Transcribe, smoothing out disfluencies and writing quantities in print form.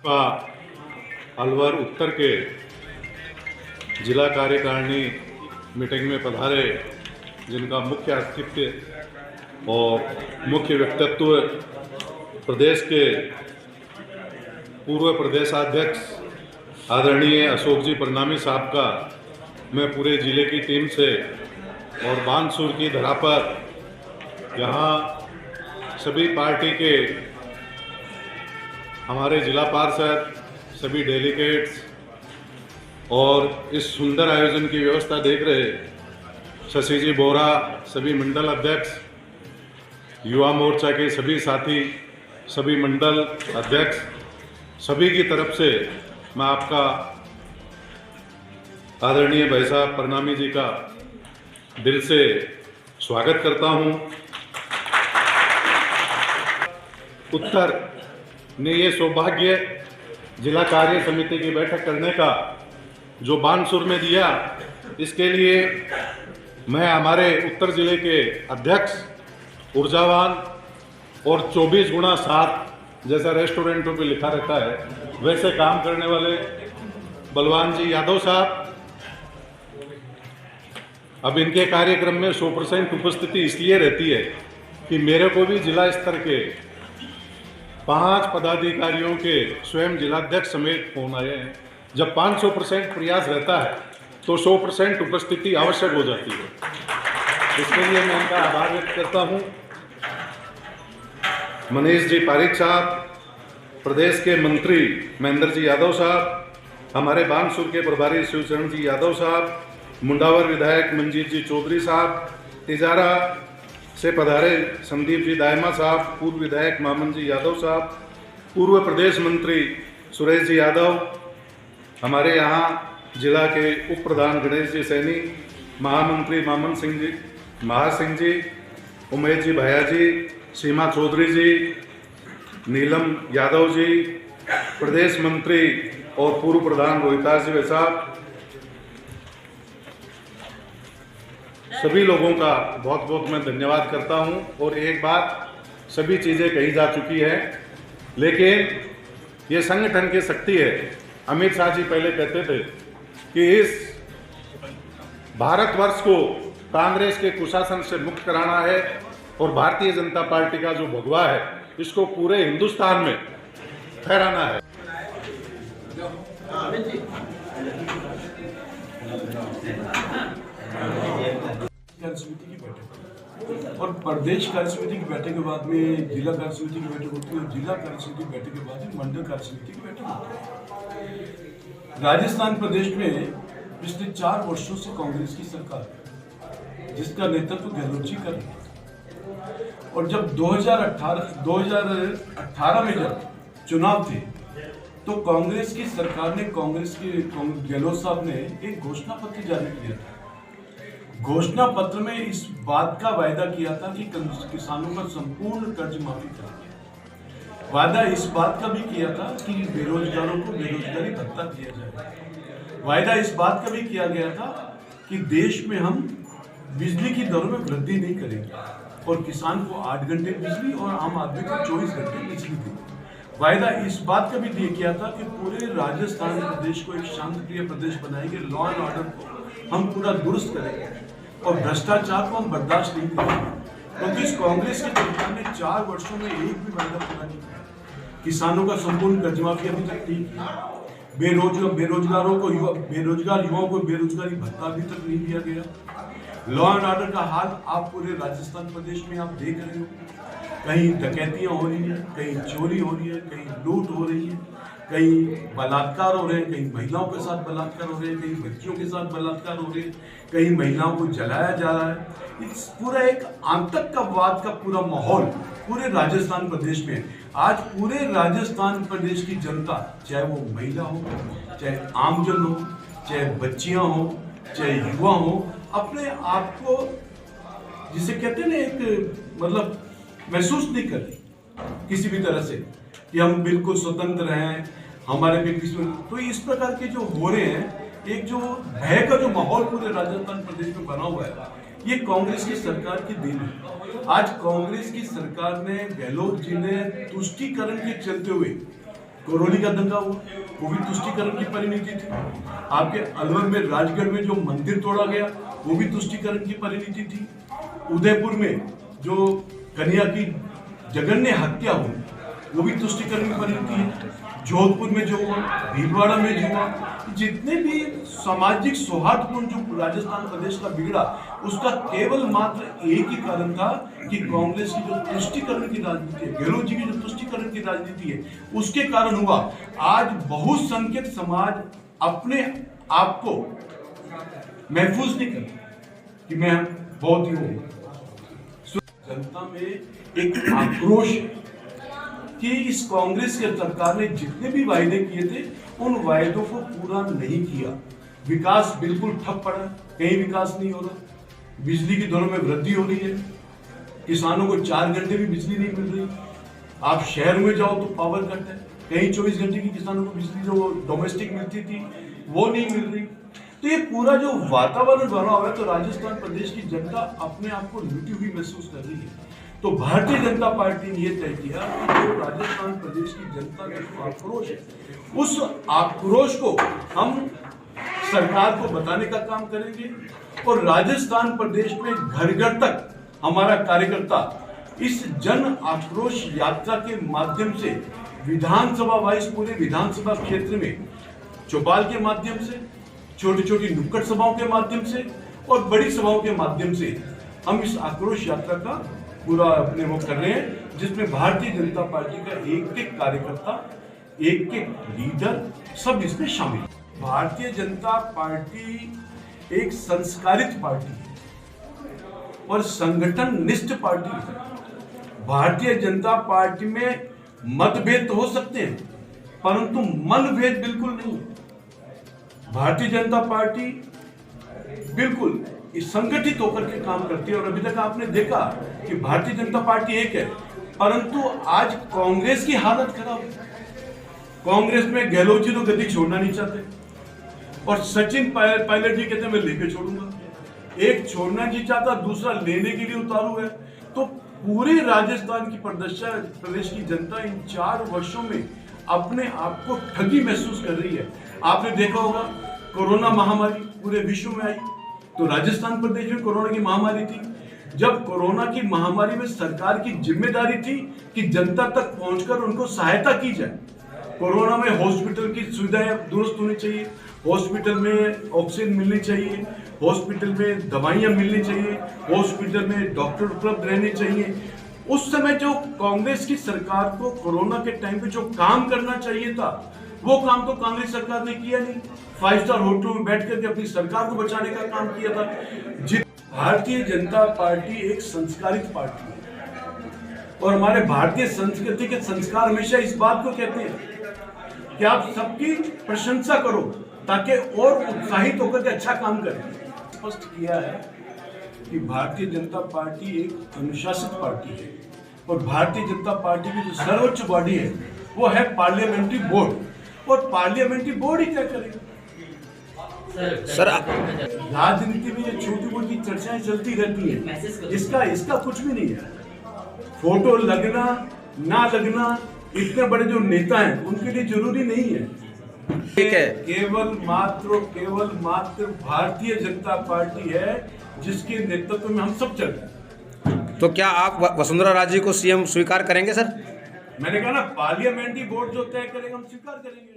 का अलवर उत्तर के जिला कार्यकारिणी मीटिंग में पधारे, जिनका मुख्य अतिथि और मुख्य व्यक्तित्व प्रदेश के पूर्व प्रदेशाध्यक्ष आदरणीय अशोक जी परनामी साहब का मैं पूरे ज़िले की टीम से और बानसूर की धरा पर यहाँ सभी पार्टी के हमारे जिला पार्षद, सभी डेलीगेट्स और इस सुंदर आयोजन की व्यवस्था देख रहे शशि जी बोरा, सभी मंडल अध्यक्ष, युवा मोर्चा के सभी साथी, सभी मंडल अध्यक्ष, सभी की तरफ से मैं आपका आदरणीय भाई साहब परनामी जी का दिल से स्वागत करता हूं। उत्तर ने ये सौभाग्य जिला कार्य समिति की बैठक करने का जो बानसूर में दिया, इसके लिए मैं हमारे उत्तर जिले के अध्यक्ष, ऊर्जावान और 24 गुणा 7 जैसा रेस्टोरेंटों पे लिखा रहता है वैसे काम करने वाले बलवान जी यादव साहब, अब इनके कार्यक्रम में 100% उपस्थिति इसलिए रहती है कि मेरे को भी जिला स्तर के 5 पदाधिकारियों के स्वयं जिलाध्यक्ष समेत फोन आए हैं। जब 500% प्रयास रहता है तो 100% उपस्थिति आवश्यक हो जाती है। इसके लिए मैं इनका आभार व्यक्त करता हूं। मनीष जी पारिक साहब, प्रदेश के मंत्री महेंद्र जी यादव साहब, हमारे बानसूर के प्रभारी शिवचरण जी यादव साहब, मुंडावर विधायक मंजीत जी चौधरी साहब, तिजारा से पधारे संदीप जी दायमा साहब, पूर्व विधायक मामन जी यादव साहब, पूर्व प्रदेश मंत्री सुरेश जी यादव, हमारे यहाँ जिला के उप प्रधान गणेश जी सैनी, महामंत्री मामन सिंह जी, महासिंह जी, उमेश जी भैया जी, सीमा चौधरी जी, नीलम यादव जी, प्रदेश मंत्री और पूर्व प्रधान रोहितास जी साहब, सभी लोगों का बहुत बहुत मैं धन्यवाद करता हूं। और एक बात, सभी चीज़ें कही जा चुकी है, लेकिन ये संगठन की शक्ति है। अमित शाह जी पहले कहते थे कि इस भारतवर्ष को कांग्रेस के कुशासन से मुक्त कराना है और भारतीय जनता पार्टी का जो भगवा है इसको पूरे हिंदुस्तान में फहराना है। कार्य समिति की बैठक और प्रदेश कार्य समिति की बैठक के बाद में जिला कार्य समिति की बैठक होती है और जिला कार्य समिति की बैठक के बाद में मंडल कार्य समिति की बैठक होती है। राजस्थान प्रदेश में पिछले 4 वर्षों से कांग्रेस की सरकार, जिसका नेतृत्व गहलोत जी कर रही है, और जब 2018 में जब चुनाव थे तो कांग्रेस की सरकार ने, कांग्रेस के गहलोत साहब ने एक घोषणा पत्र जारी किया था। घोषणा पत्र में इस बात का वायदा किया था कि किसानों का संपूर्ण कर्ज माफी करेंगे। वायदा इस बात का भी किया था कि बेरोजगारों को बेरोजगारी भत्ता दिया जाएगा। वायदा इस बात का भी किया गया था कि देश में हम बिजली की दरों में वृद्धि नहीं करेंगे और किसान को 8 घंटे बिजली और आम आदमी को 24 घंटे बिजली देंगे। वायदा इस बात का भी किया था कि पूरे राजस्थान प्रदेश को एक शांतिप्रिय प्रदेश बनाएंगे, लॉ एंड ऑर्डर को हम पूरा दुरुस्त करेंगे और भ्रष्टाचार को हम बर्दाश्त नहीं करेंगे। क्योंकि इस कांग्रेस की सरकार ने 4 वर्षों में एक भी वायदा पूरा नहीं किया। किसानों का संपूर्ण कर्ज माफी अभी तक नहीं किया। बेरोजगार युवाओं को बेरोजगारी भत्ता अभी तक नहीं दिया गया। लॉ एंड ऑर्डर का हाल आप पूरे राजस्थान प्रदेश में आप देख रहे हो। कहीं डकैतियां हो रही है, कहीं चोरी हो रही है, कहीं लूट हो रही है, कहीं बलात्कार हो रहे हैं, कहीं महिलाओं के साथ बलात्कार हो रहे हैं, कहीं बच्चियों के साथ बलात्कार हो रहे हैं, कहीं महिलाओं को जलाया जा रहा है। इस पूरा एक आतंकवाद का पूरा माहौल पूरे राजस्थान प्रदेश में। आज पूरे राजस्थान प्रदेश की जनता, चाहे वो महिला हो, चाहे आमजन हो, चाहे बच्चियां हो, चाहे युवा हो, अपने आप को जिसे कहते हैं ना एक मतलब महसूस नहीं करती किसी भी तरह से कि हम बिल्कुल स्वतंत्र हैं, हमारे पे किसी। तो इस प्रकार के जो हो रहे हैं, एक जो भय का जो माहौल पूरे राजस्थान प्रदेश में बना हुआ है, ये कांग्रेस की सरकार की देन है। आज कांग्रेस की सरकार ने, गहलोत जी ने तुष्टीकरण के चलते हुए करौली का दंगा हुआ, वो भी तुष्टीकरण की परिणति थी। आपके अलवर में, राजगढ़ में जो मंदिर तोड़ा गया, वो भी तुष्टीकरण की परिणति थी। उदयपुर में जो कन्या की जघन्य हत्या हुई, वो भी तुष्टीकरण की परिणति है। जोधपुर में जो हुआ, भीलवाड़ा में जो हुआ, जितने भी सामाजिक सौहार्दपूर्ण जो राजस्थान प्रदेश का बिगड़ा, उसका केवल मात्र एक ही कारण था कि कांग्रेस की जो तुष्टीकरण की राजनीति है, गहलोत जी की जो तुष्टीकरण की राजनीति है, उसके कारण हुआ। आज बहुसंख्यक समाज अपने आप को महफूज नहीं करता कि मैं बहुत ही हूं। जनता में एक आक्रोश है कि इस कांग्रेस के सरकार ने जितने भी वायदे किए थे, उन वायदों को पूरा नहीं किया। विकास बिल्कुल ठप पड़ा, कहीं विकास नहीं हो रहा। बिजली की दरों में वृद्धि हो रही है, किसानों को 4 घंटे भी बिजली नहीं मिल रही। आप शहर में जाओ तो पावर कट है, कहीं 24 घंटे की किसानों को बिजली जो डोमेस्टिक मिलती थी वो नहीं मिल रही। तो ये पूरा जो वातावरण बना हुआ है, तो राजस्थान प्रदेश की जनता अपने आप को लूटी हुई महसूस कर रही है। तो भारतीय जनता पार्टी ने यह तय किया कि जो राजस्थान प्रदेश की जनता का जो आक्रोश है, उस आक्रोश को हम सरकार को बताने का काम करेंगे और राजस्थान प्रदेश में घर घर तक हमारा कार्यकर्ता इस जन आक्रोश यात्रा के माध्यम से विधानसभा वाइज पूरे विधानसभा क्षेत्र में चौपाल के माध्यम से, छोटी छोटी नुक्कड़ सभाओं के माध्यम से और बड़ी सभाओं के माध्यम से हम इस आक्रोश यात्रा का पूरा अपने वो कर रहे हैं, जिसमें भारतीय जनता पार्टी का एक एक कार्यकर्ता, एक एक लीडर सब इसमें शामिल है। भारतीय जनता पार्टी एक संस्कारित पार्टी है और संगठन निष्ठ पार्टी है। भारतीय जनता पार्टी में मतभेद तो हो सकते हैं, परंतु मनभेद बिल्कुल नहीं है। भारतीय जनता पार्टी बिल्कुल संगठित होकर के काम करती है और अभी तक आपने देखा कि भारतीय जनता पार्टी एक है, परंतु आज कांग्रेस की हालत खराब है। कांग्रेस में गहलोत जी तो गद्दी छोड़ना नहीं चाहते और सचिन पायलट जी कहते हैं मैं लेके छोड़ूंगा। एक छोड़ना नहीं चाहता, दूसरा लेने के लिए उतारू है। तो पूरे राजस्थान की प्रदेश की जनता इन 4 वर्षों में अपने आप को ठगी महसूस कर रही है। आपने देखा होगा कोरोना महामारी पूरे विश्व में आई, तो राजस्थान प्रदेश में कोरोना की महामारी थी। जब कोरोना की महामारी में सरकार की जिम्मेदारी थी कि जनता तक पहुंचकर उनको सहायता की जाए। कोरोना में हॉस्पिटल की सुविधाएं दुरुस्त होनी चाहिए, हॉस्पिटल में ऑक्सीजन मिलनी चाहिए, हॉस्पिटल में दवाइयां मिलनी चाहिए, हॉस्पिटल में डॉक्टर उपलब्ध रहने चाहिए। उस समय जो कांग्रेस की सरकार को कोरोना के टाइम पे जो काम करना चाहिए था, वो काम तो कांग्रेस सरकार ने किया नहीं। 5 स्टार होटलों में बैठ करके अपनी सरकार को बचाने का काम किया था। भारतीय जनता पार्टी एक संस्कारित पार्टी है और हमारे भारतीय संस्कृति के संस्कार हमेशा इस बात को कहते हैं कि आप सबकी प्रशंसा करो ताकि और उत्साहित होकर के अच्छा काम करें। स्पष्ट किया है कि भारतीय जनता पार्टी एक अनुशासित पार्टी है और भारतीय जनता पार्टी की जो सर्वोच्च बॉडी है वो है पार्लियामेंट्री बोर्ड और पार्लियामेंट्री बोर्ड ही क्या करेगा। सर राजनीति में ये छोटी मोटी चर्चाएं चलती रहती है, इसका कुछ भी नहीं है। फोटो लगना ना लगना इतने बड़े जो नेता हैं उनके लिए जरूरी नहीं है। ठीक है, केवल मात्र भारतीय जनता पार्टी है जिसके नेतृत्व में हम सब चल रहे हैं। तो क्या आप वसुंधरा राजे को सीएम स्वीकार करेंगे सर? मैंने कहा ना, पार्लियामेंट्री बोर्ड जो तय करेगा हम स्वीकार करेंगे।